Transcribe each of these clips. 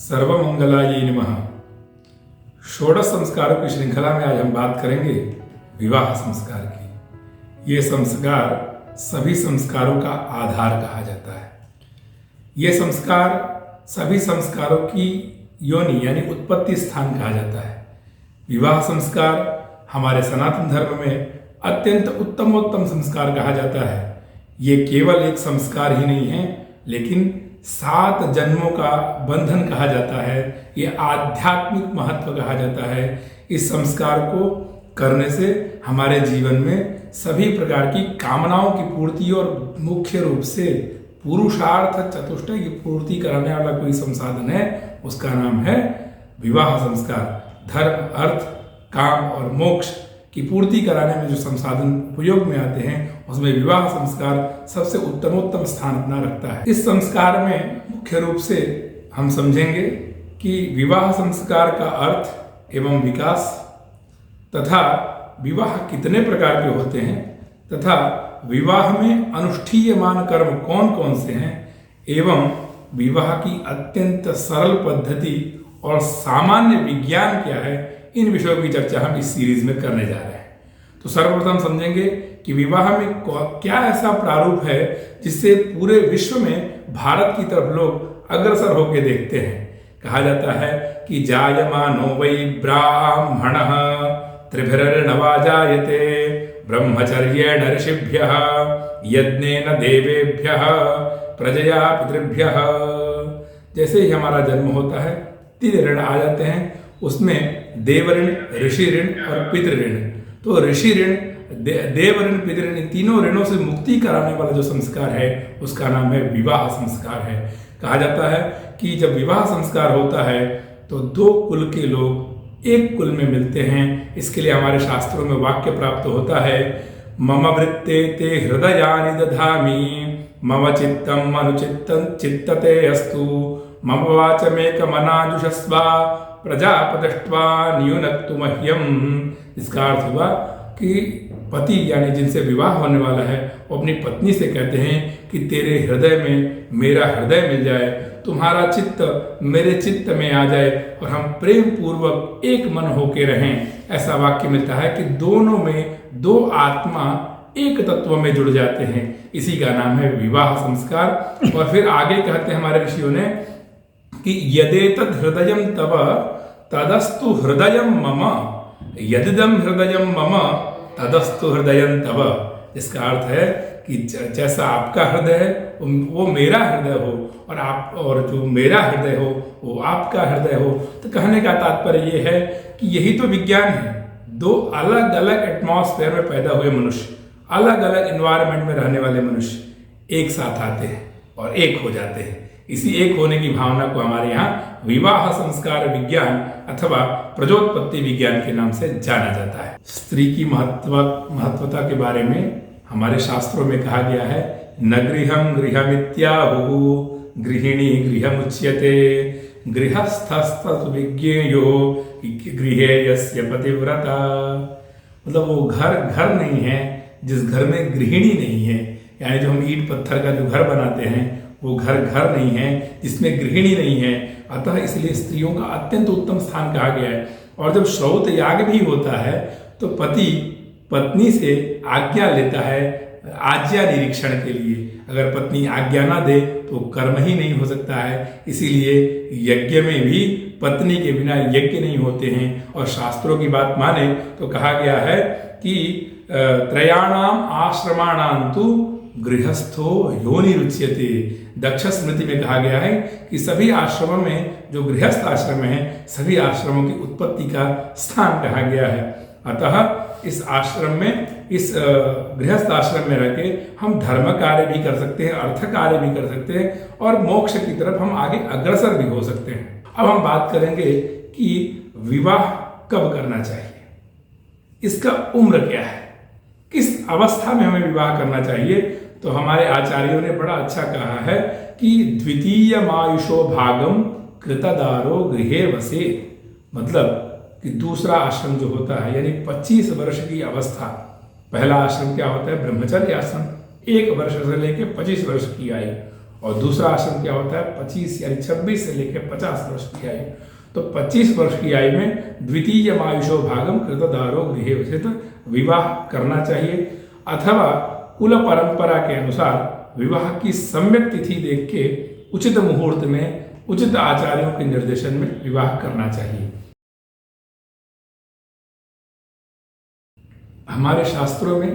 सर्वमंगलाय नमः। षोडश संस्कारों की श्रृंखला में आज हम बात करेंगे विवाह संस्कार की। ये संस्कार सभी संस्कारों का आधार कहा जाता है। ये संस्कार सभी संस्कारों की योनि यानी उत्पत्ति स्थान कहा जाता है। विवाह संस्कार हमारे सनातन धर्म में अत्यंत उत्तमोत्तम संस्कार कहा जाता है। ये केवल एक संस्कार ही नहीं है, लेकिन 7 जन्मों का बंधन कहा जाता है। ये आध्यात्मिक महत्व कहा जाता है। इस संस्कार को करने से हमारे जीवन में सभी प्रकार की कामनाओं की पूर्ति और मुख्य रूप से पुरुषार्थ चतुष्टय की पूर्ति कराने वाला कोई संसाधन है, उसका नाम है विवाह संस्कार। धर्म, अर्थ, काम और मोक्ष की पूर्ति कराने में जो संसाधन उपयोग में आते हैं, उसमें विवाह संस्कार सबसे उत्तमोत्तम स्थान अपना रखता है। इस संस्कार में मुख्य रूप से हम समझेंगे कि विवाह संस्कार का अर्थ एवं विकास तथा विवाह कितने प्रकार के होते हैं तथा विवाह में अनुष्ठीयमान कर्म कौन कौन से हैं एवं विवाह की अत्यंत सरल पद्धति और सामान्य विज्ञान क्या है, इन विषयों की चर्चा हम इस सीरीज में करने जा रहे हैं। तो सर्वप्रथम समझेंगे कि विवाह में क्या ऐसा प्रारूप है जिससे पूरे विश्व में भारत की तरफ लोग अग्रसर होकर देखते हैं। कहा जाता है कि जायमानो वै ब्राह्मणः त्रिभिर्नवा जायते ब्रह्मचर्येण ऋषिभ्यः यज्ञेन देवेभ्यः प्रजया पितृभ्यः। जैसे ही हमारा जन्म होता है 3 ऋण आ जाते हैं, उसमें देव ऋण, ऋषि ऋण और पितृ ऋण। तो ऋषि ऋण, देव ऋण, पितृ ऋण, इन तीनों ऋणों से मुक्ति कराने वाला जो संस्कार है उसका नाम है विवाह संस्कार है। कहा जाता है कि जब विवाह संस्कार होता है तो 2 कुल के लोग एक कुल में मिलते हैं। इसके लिए हमारे शास्त्रों में वाक्य प्राप्त होता है, मम वृत्ते ते हृदयानि दधामि मम चित्तम अनुचित्तं चित्तते अस्तु मम वाचमेकमनाजुषस्वा प्रजापतिष्ट्वा नियुनक्तु मह्यम। इसका अर्थ हुआ कि पति यानी जिनसे विवाह होने वाला है वो अपनी पत्नी से कहते हैं कि तेरे हृदय में मेरा हृदय मिल जाए, तुम्हारा चित्त मेरे चित्त में आ जाए और हम प्रेम पूर्वक एक मन होके रहें। ऐसा वाक्य मिलता है कि दोनों में 2 आत्मा एक तत्व में जुड़ जाते हैं। इसी का नाम है विवाह संस्कार। और फिर आगे कहते हैं हमारे ऋषियों ने कि यदेतद् हृदयं तव तदस्तु हृदयं मम यदिदं हृदयं मम तदस्तु हृदयं तव। इसका अर्थ है कि जैसा आपका हृदय है वो मेरा हृदय हो और जो मेरा हृदय हो वो आपका हृदय हो। तो कहने का तात्पर्य ये है कि यही तो विज्ञान है। 2 अलग अलग एटमॉस्फेयर में पैदा हुए मनुष्य, अलग अलग एनवायरनमेंट में रहने वाले मनुष्य एक साथ आते हैं और एक हो जाते हैं। इसी एक होने की भावना को हमारे यहाँ विवाह संस्कार विज्ञान अथवा प्रजोत्पत्ति विज्ञान के नाम से जाना जाता है। स्त्री की महत्वता के बारे में हमारे शास्त्रों में कहा गया है, न गृहं गृहमित्याहुः गृहिणी गृहमुच्यते गृहस्थस्तु विज्ञेयो गृहे यस्य पतिव्रता। मतलब वो घर नहीं है जिस घर में गृहिणी नहीं है, यानी जो हम ईंट पत्थर का जो घर बनाते हैं वो घर नहीं है जिसमें गृहिणी नहीं है। अतः इसलिए स्त्रियों का अत्यंत उत्तम स्थान कहा गया है। और जब श्रौत याग भी होता है तो पति पत्नी से आज्ञा लेता है आज्ञा निरीक्षण के लिए। अगर पत्नी आज्ञा ना दे तो कर्म ही नहीं हो सकता है। इसीलिए यज्ञ में भी पत्नी के बिना यज्ञ नहीं होते हैं। और शास्त्रों की बात माने तो कहा गया है कि त्रयाणाम आश्रमाणां तु गृहस्थो योनि रुच्यते। दक्ष स्मृति में कहा गया है कि सभी आश्रमों में जो गृहस्थ आश्रम है सभी आश्रमों की उत्पत्ति का स्थान कहा गया है। अतः इस आश्रम में, इस गृहस्थ आश्रम में रहके हम धर्म कार्य भी कर सकते हैं, अर्थ कार्य भी कर सकते हैं और मोक्ष की तरफ हम आगे अग्रसर भी हो सकते हैं। अब हम बात करेंगे कि विवाह कब करना चाहिए, इसका उम्र क्या है, किस अवस्था में हमें विवाह करना चाहिए। तो हमारे आचार्यों ने बड़ा अच्छा कहा है कि द्वितीयमायुषो भागम कृतदारो गृहे वसे। मतलब कि दूसरा आश्रम जो होता है यानी 25 वर्ष की अवस्था। पहला आश्रम क्या होता है? ब्रह्मचर्य आश्रम, 1 वर्ष से लेकर 25 वर्ष की आयु। और दूसरा आश्रम क्या होता है 25 यानी 26 से लेकर 50 वर्ष की आयु। तो 25 वर्ष की आयु में द्वितीय आयुषो भागम कृतदारो गृहे उचित विवाह करना चाहिए, अथवा कुल परंपरा के अनुसार विवाह की सम्यक तिथि देख के उचित मुहूर्त में उचित आचार्यों के निर्देशन में विवाह करना चाहिए। हमारे शास्त्रों में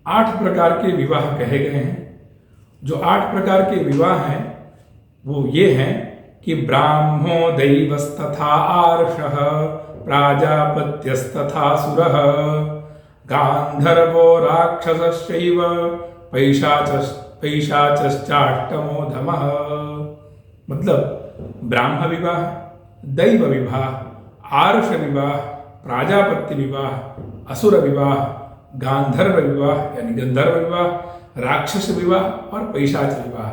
8 प्रकार के विवाह कहे गए हैं। जो 8 प्रकार के विवाह हैं वो ये हैं कि ब्राह्मो दैवस्तथा आर्षः प्राजापत्यस्तथा सुरः गांधर्वो राक्षसश्चैव पैशाचश्चाष्टमो धमः। मतलब ब्राह्म विवाह, दैव विवाह, आर्ष विवाह, प्राजापत्य विवाह, असुर विवाह, गांधर्व विवाह यानी गंधर्व विवाह, राक्षस विवाह और पैशाच विवाह।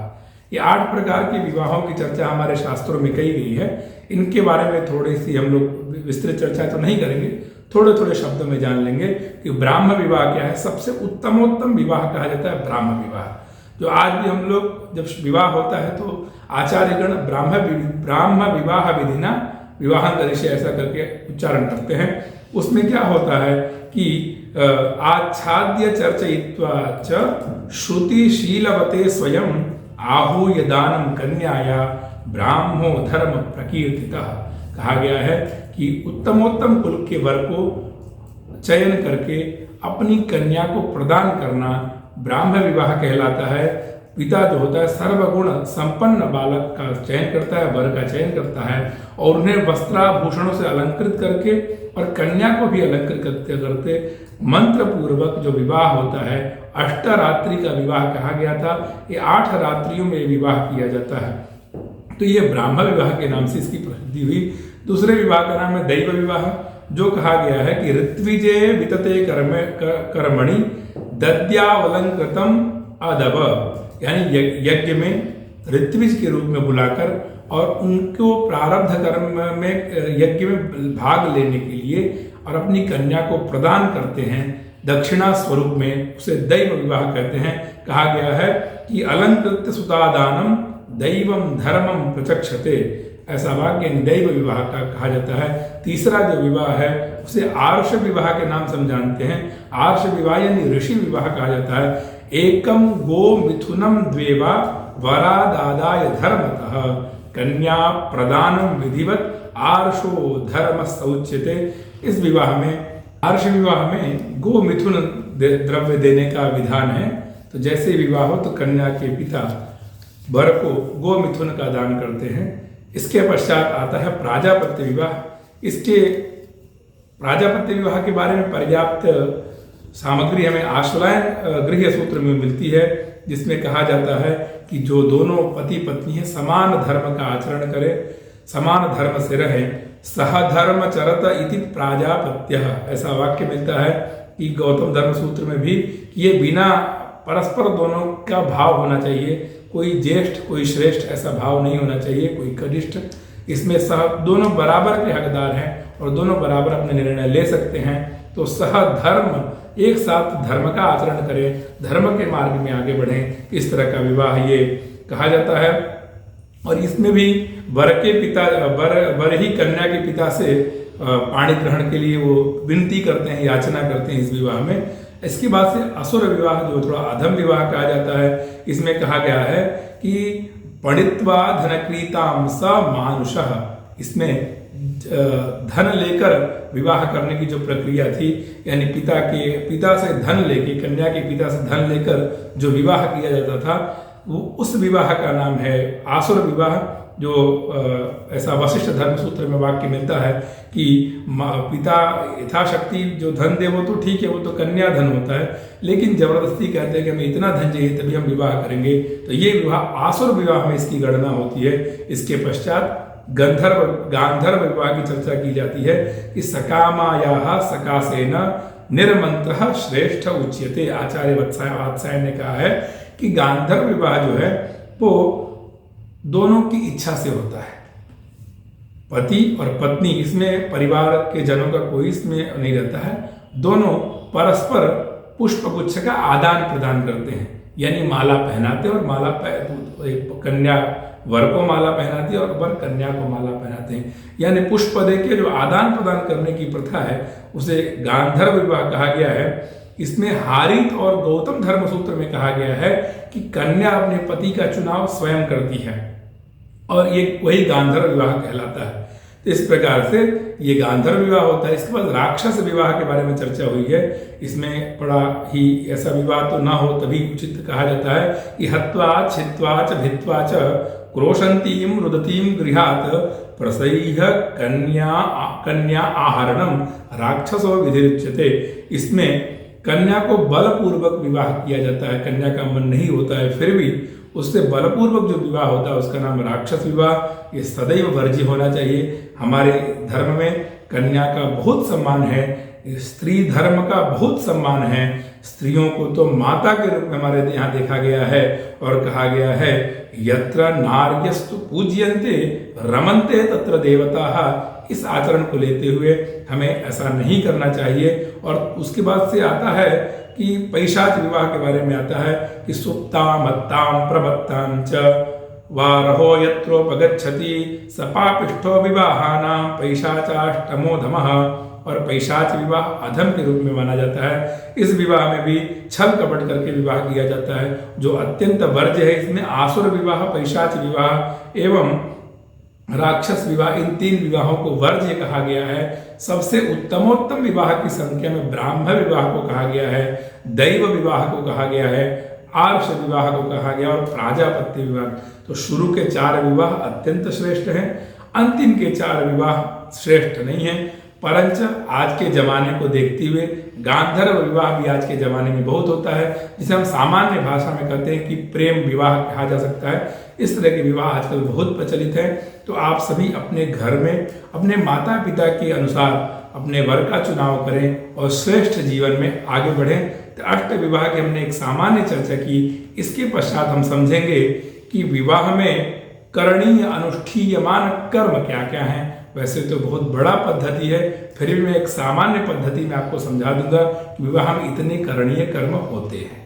ये 8 प्रकार के विवाहों की चर्चा हमारे शास्त्रों में कही गई है। इनके बारे में थोड़ी सी हम लोग विस्तृत चर्चा तो नहीं करेंगे, थोड़े थोड़े शब्दों में जान लेंगे कि ब्राह्म विवाह क्या है। सबसे उत्तमोत्तम विवाह कहा जाता है ब्राह्म विवाह। जो आज भी हम लोग जब विवाह होता है तो आचार्यगण ब्राह्म विवाह विधिना विवाहं करिष्ये ऐसा करके उच्चारण करते हैं। उसमें क्या होता है कि आच्छाद्य चर्चयित्वा च श्रुतिशीलवते स्वयं आहूय दानम कन्याया ब्राह्मो धर्म प्रकीर्तितः। कहा गया है कि उत्तमोत्तम कुल के वर को चयन करके अपनी कन्या को प्रदान करना ब्राह्म विवाह कहलाता है। पिता जो होता है सर्वगुण संपन्न बालक का चयन करता है, वर का चयन करता है और उन्हें वस्त्राभूषणों से अलंकृत करके और कन्या को भी अलंकृत करते करते मंत्र पूर्वक जो विवाह होता है, अष्टरात्रि का विवाह कहा गया था। ये 8 रात्रियों में विवाह किया जाता है। तो ये ब्राह्म विवाह के नाम से इसकी प्रसिद्धि हुई। दूसरे विवाह का नाम है दैव विवाह, जो कहा गया है कि ऋत्विजे वितते कर्मणि दद्यावलंकृतम अदव, यानी यज्ञ में ऋत्विज के रूप में बुलाकर और उनको प्रारब्ध कर्म में यज्ञ में भाग लेने के लिए और अपनी कन्या को प्रदान करते हैं दक्षिणा स्वरूप में, उसे दैव विवाह कहते हैं। कहा गया है कि अलंकृत सुतादानम दैवम धर्मम प्रचक्षते, ऐसा वाक्य दैव विवाह का कहा जाता है। तीसरा जो विवाह है उसे आर्ष विवाह के नाम से हम जानते हैं। आर्ष विवाह यानी ऋषि विवाह कहा जाता है। एकम गो मिथुनम द्वेवा वरादादाय धर्मतः कन्या प्रदानम विधिवत आर्षो धर्म सौच्यते। इस विवाह में, आर्ष विवाह में गो मिथुन द्रव्य देने का विधान है। तो जैसे विवाह हो तो कन्या के पिता वर को गो मिथुन का दान करते हैं। इसके पश्चात आता है प्राजापत्य विवाह। इसके प्राजापत्य विवाह के बारे में पर्याप्त सामग्री हमें आश्वलायन गृह सूत्र में मिलती है, जिसमें कहा जाता है कि जो दोनों पति पत्नी है समान धर्म का आचरण करे, समान धर्म से रहे, सहधर्म चरत इति प्राजापत्य, ऐसा वाक्य मिलता है कि गौतम धर्म सूत्र में भी ये बिना परस्पर दोनों का भाव होना चाहिए, कोई ज्येष्ठ कोई श्रेष्ठ ऐसा भाव नहीं होना चाहिए, कोई कनिष्ठ। इसमें दोनों बराबर के हकदार हैं और दोनों बराबर अपने निर्णय ले सकते हैं। तो सहधर्म एक साथ धर्म का आचरण करें, धर्म के मार्ग में आगे बढ़ें, इस तरह का विवाह ये कहा जाता है। और इसमें भी वर के पिता वर ही कन्या के पिता से पाणी ग्रहण के लिए वो विनती करते हैं, याचना करते हैं इस विवाह में। इसके बाद से असुर विवाह जो थोड़ा अधम विवाह कहा जाता है, इसमें कहा गया है कि पणित्वा धनक्रीताम स मानुषः, इसमें धन लेकर विवाह करने की जो प्रक्रिया थी, यानी पिता से धन लेके, कन्या के पिता से धन लेकर जो विवाह किया जाता था, वो उस विवाह का नाम है आसुर विवाह। जो ऐसा वशिष्ठ धर्म सूत्र में वाक्य मिलता है कि पिता यथाशक्ति जो धन दे वो तो ठीक है, वो तो कन्या धन होता है, लेकिन जबरदस्ती कहते हैं कि हमें इतना धन चाहिए तभी हम विवाह करेंगे। तो ये विवाह आसुर विवाह में इसकी गणना होती है। इसके पश्चात गांधर्व विवाह की चर्चा की जाती है कि सकामायाः सकासेन निर्मंत्रः श्रेष्ठ उच्यते। आचार्य वात्सायन ने कहा है कि गांधर्व विवाह जो है वो दोनों की इच्छा से होता है, पति और पत्नी, इसमें परिवार के जनों का कोई इसमें नहीं रहता है। दोनों परस्पर पुष्पगुच्छ का आदान प्रदान करते हैं। यानी माला पहनाते हैं, और कन्या वर को माला पहनाती है और वर कन्या को माला पहनाते हैं। यानी पुष्प दे के जो आदान प्रदान करने की प्रथा है उसे गांधर्व विवाह कहा गया है। इसमें हारीत और गौतम धर्म सूत्र में कहा गया है कि कन्या अपने पति का चुनाव स्वयं करती है, और ये वही गांधर्व विवाह कहलाता है। तो इस प्रकार से ये गांधर्व विवाह होता है। इसके बाद राक्षस विवाह के बारे में चर्चा हुई है। इसमें बड़ा ही ऐसा विवाह तो ना हो तभी उचित कहा जाता है कि हत्वा छित्वा च भित्वा च क्रोशंतीम रुदतीम गृहात प्रसह्य कन्या आहरणम राक्षसो विधिरुच्यते। इसमें कन्या को बलपूर्वक विवाह किया जाता है। कन्या का मन नहीं होता है, फिर भी उससे बलपूर्वक जो विवाह होता है उसका नाम राक्षस विवाह। ये सदैव वर्ज्य होना चाहिए। हमारे धर्म में कन्या का बहुत सम्मान है, स्त्री धर्म का बहुत सम्मान है। स्त्रियों को तो माता के रूप में हमारे यहाँ देखा गया है, और कहा गया है यत्र नार्यस्तु पूज्यन्ते रमन्ते तत्र देवताः। इस आचरण को लेते हुए हमें ऐसा नहीं करना चाहिए। और उसके बाद से आता है कि पैशाच विवाह के बारे में आता है कि सुप्ताम मत्ताम प्रमत्ताम च वारहो यत्रोपगच्छति सपापिष्ठो विवाहानां पैशाचाष्टमो धमः। और पैशाच विवाह अधम के रूप में माना जाता है। इस विवाह में भी छल कपट करके विवाह किया जाता है, जो अत्यंत वर्ज्य है। इसमें आसुर विवाह, पैशाच विवाह एवं राक्षस विवाह, इन तीन विवाहों को वर्ज्य कहा गया है। सबसे उत्तमोत्तम विवाह की संख्या में ब्राह्म विवाह को कहा गया है, दैव विवाह को कहा गया है, आर्ष विवाह को कहा गया और प्राजापत्य विवाह। तो शुरू के 4 विवाह अत्यंत श्रेष्ठ हैं, अंतिम के 4 विवाह श्रेष्ठ नहीं हैं। परंच आज के जमाने को देखते हुए गांधर्व विवाह भी आज के जमाने में बहुत होता है, जिसे हम सामान्य भाषा में कहते हैं कि प्रेम विवाह कहा जा सकता है। इस तरह के विवाह आजकल बहुत प्रचलित हैं। तो आप सभी अपने घर में अपने माता पिता के अनुसार अपने वर का चुनाव करें और श्रेष्ठ जीवन में आगे बढ़ें। तो अष्ट विवाह की हमने एक सामान्य चर्चा की। इसके पश्चात हम समझेंगे कि विवाह में करणीय अनुष्ठीयमान कर्म क्या क्या हैं। वैसे तो बहुत बड़ा पद्धति है, फिर भी मैं एक सामान्य पद्धति में आपको समझा दूंगा कि विवाह में इतने करणीय कर्म होते हैं।